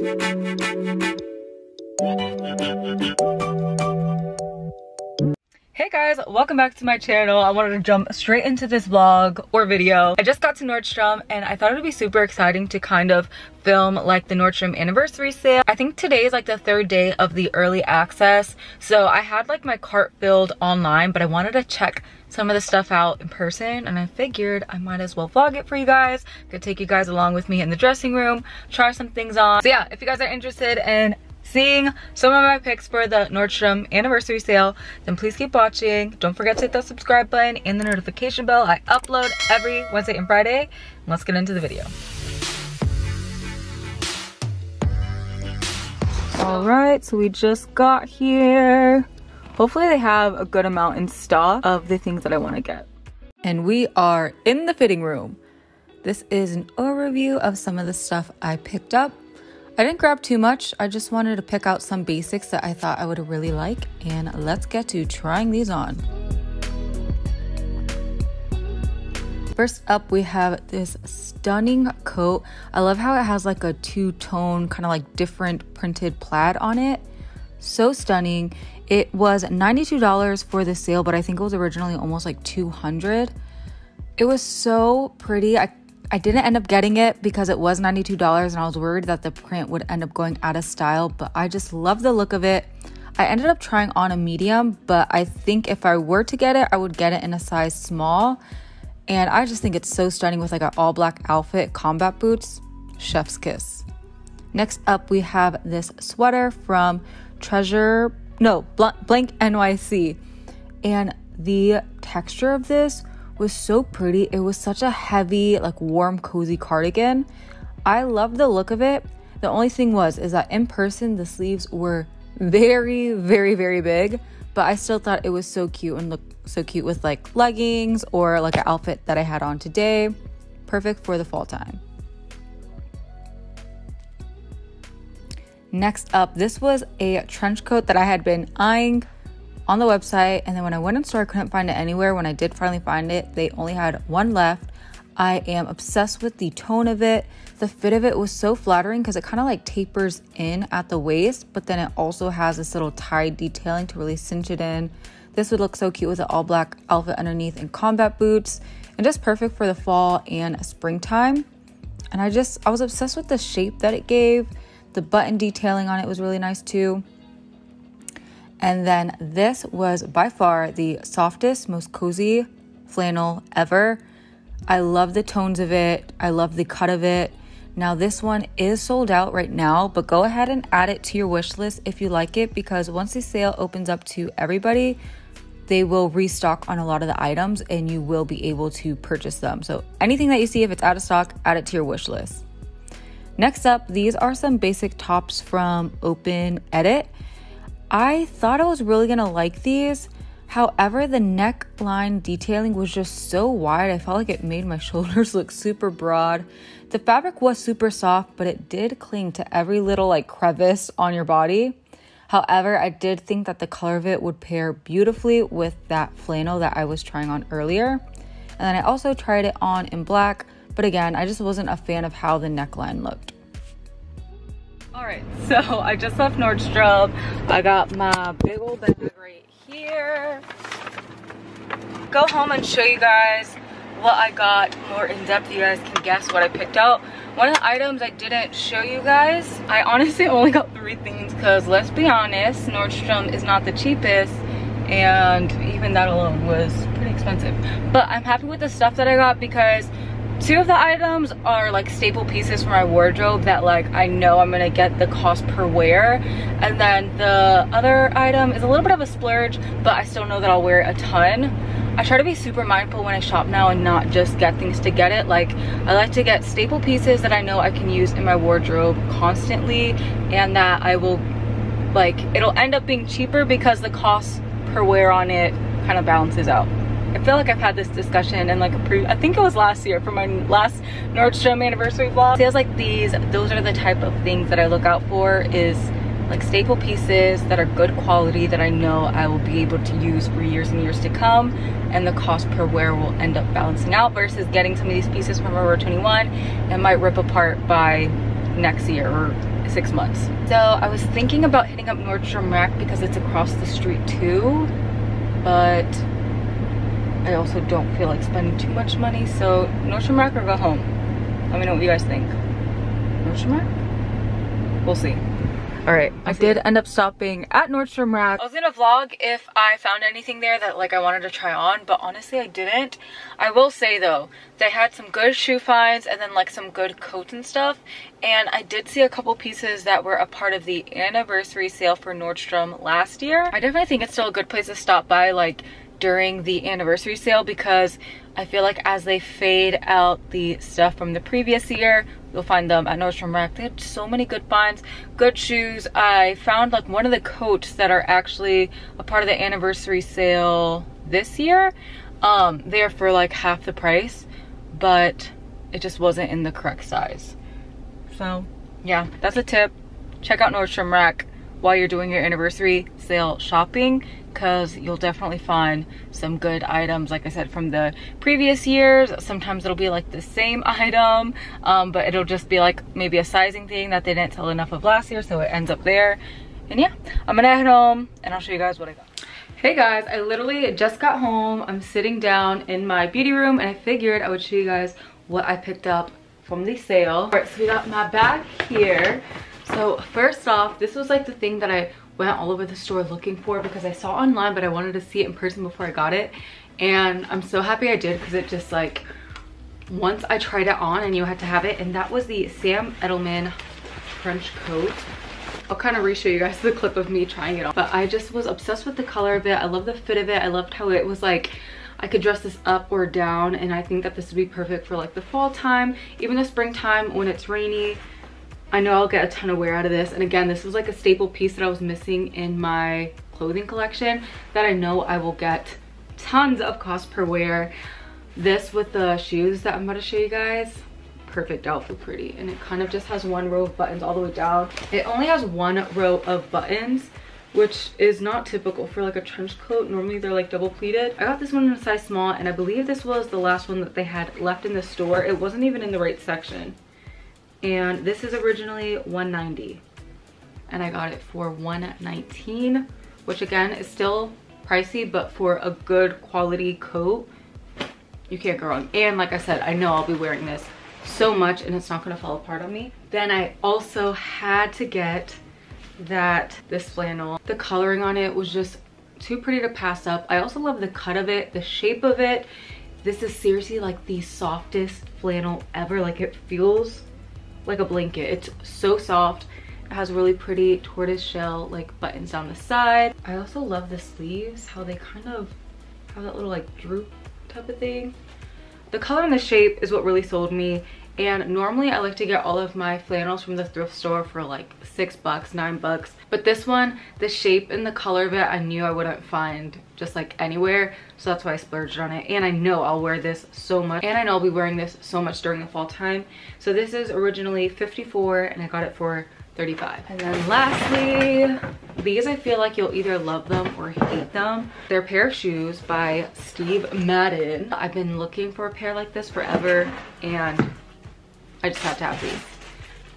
Hey guys, welcome back to my channel. I wanted to jump straight into this vlog or video. I just got to Nordstrom and I thought it would be super exciting to kind of film like the Nordstrom anniversary sale. I think today is like the third day of the early access, so I had like my cart filled online, but I wanted to check some of the stuff out in person, and I figured I might as well vlog it for you guys. Could take you guys along with me in the dressing room, try some things on. So yeah, if you guys are interested in seeing some of my picks for the Nordstrom anniversary sale, then please keep watching. Don't forget to hit the subscribe button and the notification bell. I upload every Wednesday and Friday. Let's get into the video. All right, so we just got here. Hopefully they have a good amount in stock of the things that I want to get. And we are in the fitting room. This is an overview of some of the stuff I picked up. I didn't grab too much. I just wanted to pick out some basics that I thought I would really like, and let's get to trying these on. First up, we have this stunning coat. I love how it has like a two-tone kind of like different printed plaid on it. So stunning. It was $92 for the sale, but I think it was originally almost like $200. It was so pretty. I didn't end up getting it because it was $92 and I was worried that the print would end up going out of style, but I just love the look of it. I ended up trying on a medium, but I think if I were to get it, I would get it in a size small. And I just think it's so stunning with like an all black outfit, combat boots, chef's kiss. Next up, we have this sweater from blancnyc. And the texture of this was so pretty. It was such a heavy, like warm, cozy cardigan. I love the look of it. The only thing is that in person the sleeves were very, very, very big, but I still thought it was so cute and looked so cute with like leggings or like an outfit that I had on today. Perfect for the fall time. Next up, this was a trench coat that I had been eyeing on the website, and then when I went in store I couldn't find it anywhere. When I did finally find it, they only had one left. I am obsessed with the tone of it. The fit of it was so flattering because it kind of like tapers in at the waist, but then it also has this little tie detailing to really cinch it in. This would look so cute with an all black outfit underneath and combat boots, and just perfect for the fall and springtime. And I was obsessed with the shape that it gave. The button detailing on it was really nice too. And then this was by far the softest, most cozy flannel ever. I love the tones of it. I love the cut of it. Now this one is sold out right now, but go ahead and add it to your wish list if you like it, because once the sale opens up to everybody, they will restock on a lot of the items and you will be able to purchase them. So anything that you see, if it's out of stock, add it to your wish list. Next up, these are some basic tops from Open Edit. I thought I was really gonna like these. However, the neckline detailing was just so wide. I felt like it made my shoulders look super broad. The fabric was super soft, but it did cling to every little like crevice on your body. However, I did think that the color of it would pair beautifully with that flannel that I was trying on earlier. And then I also tried it on in black, but again, I just wasn't a fan of how the neckline looked. All right, so I just left Nordstrom. I got my big old bag right here. Go home and show you guys what I got more in depth. You guys can guess what I picked out. One of the items I didn't show you guys, I honestly only got 3 things because let's be honest, Nordstrom is not the cheapest, and even that alone was pretty expensive. But I'm happy with the stuff that I got because 2 of the items are like staple pieces for my wardrobe that like I know I'm gonna get the cost per wear, and then the other item is a little bit of a splurge, but I still know that I'll wear it a ton. I try to be super mindful when I shop now and not just get things to get it. Like I like to get staple pieces that I know I can use in my wardrobe constantly, and that I will like, it'll end up being cheaper because the cost per wear on it kind of balances out. I feel like I've had this discussion in like I think it was last year for my last Nordstrom anniversary vlog. Sales like these, those are the type of things that I look out for, is like staple pieces that are good quality that I know I will be able to use for years and years to come, and the cost per wear will end up balancing out, versus getting some of these pieces from Forever 21 and might rip apart by next year or 6 months. So I was thinking about hitting up Nordstrom Rack because it's across the street too, but I also don't feel like spending too much money. So Nordstrom Rack or go home? Let me know what you guys think. Nordstrom Rack? We'll see. All right, I did end up stopping at Nordstrom Rack. I was gonna vlog if I found anything there that like I wanted to try on, but honestly I didn't. I will say though, they had some good shoe finds and then like some good coats and stuff. And I did see a couple pieces that were a part of the anniversary sale for Nordstrom last year. I definitely think it's still a good place to stop by like during the anniversary sale, because I feel like as they fade out the stuff from the previous year, you'll find them at Nordstrom Rack. They had so many good finds, good shoes. I found like one of the coats that are actually a part of the anniversary sale this year. They're for like half the price, but it just wasn't in the correct size. So yeah, that's a tip. Check out Nordstrom Rack while you're doing your anniversary sale shopping, because you'll definitely find some good items, like I said, from the previous years. Sometimes it'll be like the same item, but it'll just be like maybe a sizing thing that they didn't sell enough of last year, so it ends up there. And yeah, I'm gonna head home and I'll show you guys what I got. Hey guys, I literally just got home. I'm sitting down in my beauty room and I figured I would show you guys what I picked up from the sale. All right, so we got my bag here. So first off, this was like the thing that I went all over the store looking for because I saw online, but I wanted to see it in person before I got it. And I'm so happy I did, because it just like, once I tried it on, I knew I had to have it. And that was the Sam Edelman trench coat. I'll kind of re-show you guys the clip of me trying it on. But I just was obsessed with the color of it. I love the fit of it. I loved how it was like, I could dress this up or down. And I think that this would be perfect for like the fall time, even the springtime when it's rainy. I know I'll get a ton of wear out of this. And again, this was like a staple piece that I was missing in my clothing collection that I know I will get tons of cost per wear. This with the shoes that I'm about to show you guys, perfect outfit, pretty. And it kind of just has one row of buttons all the way down. It only has one row of buttons, which is not typical for like a trench coat. Normally they're like double pleated. I got this one in a size small, and I believe this was the last one that they had left in the store. It wasn't even in the right section. And this is originally $190 and I got it for $119, which again is still pricey, but for a good quality coat, you can't go wrong. And like I said, I know I'll be wearing this so much and it's not gonna fall apart on me. Then I also had to get this flannel. The coloring on it was just too pretty to pass up. I also love the cut of it, the shape of it. This is seriously like the softest flannel ever. Like, it feels like a blanket. It's so soft. It has really pretty tortoise shell like buttons down the side. I also love the sleeves, how they kind of have that little like droop type of thing. The color and the shape is what really sold me. And normally I like to get all of my flannels from the thrift store for like $6, $9. But this one, the shape and the color of it, I knew I wouldn't find just like anywhere. So that's why I splurged on it. And I know I'll wear this so much. And I know I'll be wearing this so much during the fall time. So this is originally $54 and I got it for $35. And then lastly, these, I feel like you'll either love them or hate them. They're a pair of shoes by Steve Madden. I've been looking for a pair like this forever, and I just had to have these.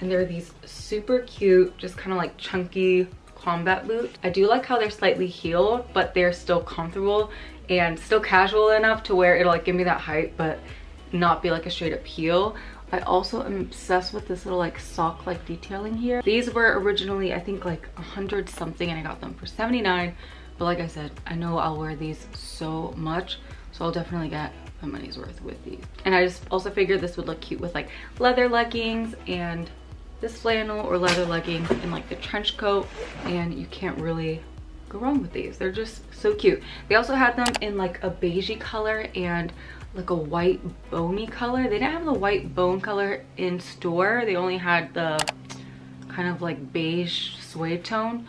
And they're these super cute, just kind of like chunky combat boots. I do like how they're slightly heeled, but they're still comfortable and still casual enough to where it'll like give me that height, but not be like a straight up heel. I also am obsessed with this little like sock like detailing here. These were originally I think like 100 something and I got them for $79. But like I said, I know I'll wear these so much, so I'll definitely get my money's worth with these. And I just also figured this would look cute with like leather leggings and this flannel, or leather leggings and like the trench coat, and you can't really go wrong with these. They're just so cute. They also had them in like a beigey color and like a white bony color. They didn't have the white bone color in store. They only had the kind of like beige suede tone.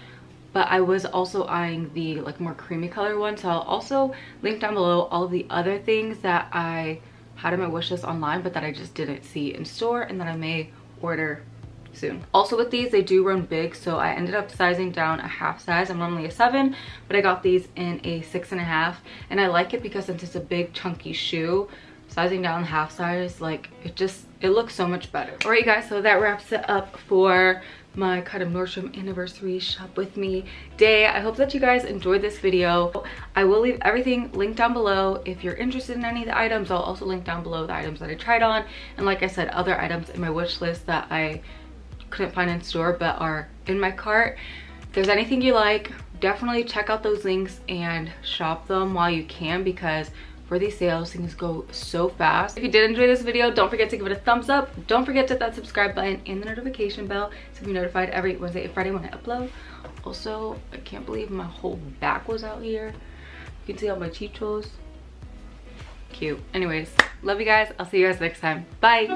But I was also eyeing the like more creamy color one. So I'll also link down below all of the other things that I had in my wish list online, but that I just didn't see in store and that I may order soon. Also with these, they do run big, so I ended up sizing down a half size. I'm normally a 7, but I got these in a 6.5, and I like it because since it's a big chunky shoe, sizing down the half size, like it looks so much better. All right, you guys, so that wraps it up for my kind of Nordstrom anniversary shop with me day. I hope that you guys enjoyed this video. I will leave everything linked down below. If you're interested in any of the items, I'll also link down below the items that I tried on, and like I said, other items in my wish list that I couldn't find in store but are in my cart. If there's anything you like, definitely check out those links and shop them while you can, because for these sales, things go so fast. If you did enjoy this video, don't forget to give it a thumbs up. Don't forget to hit that subscribe button and the notification bell to be notified every Wednesday and Friday when I upload. Also, I can't believe my whole back was out here. You can see all my chichos. Cute. Anyways, love you guys. I'll see you guys next time. Bye.